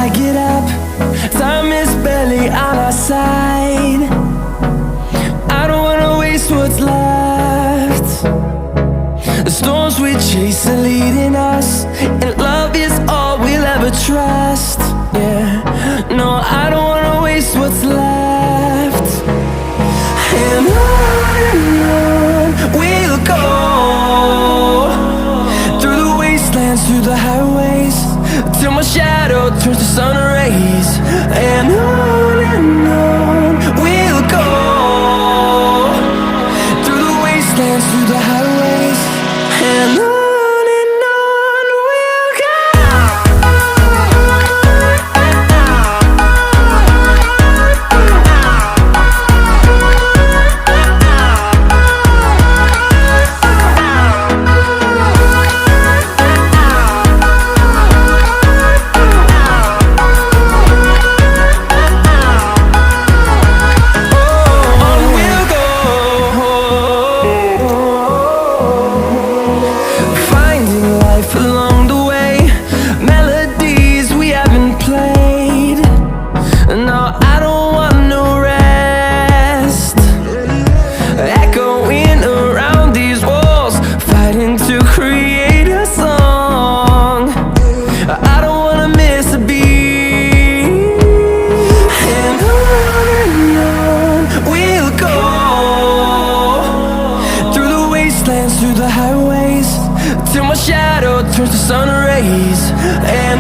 I get up, time is barely on our side. I don't wanna waste what's left. The storms we chase are leading us, and love is all we'll ever trust. Yeah, no, I don't wanna waste what's left. And on we'll go, through the wastelands, through the highways, till my shadow turns to sun rays. And on we'll go, through the wastelands, through the highways, and on we'll go. Through the highways, till my shadow turns to sun rays. And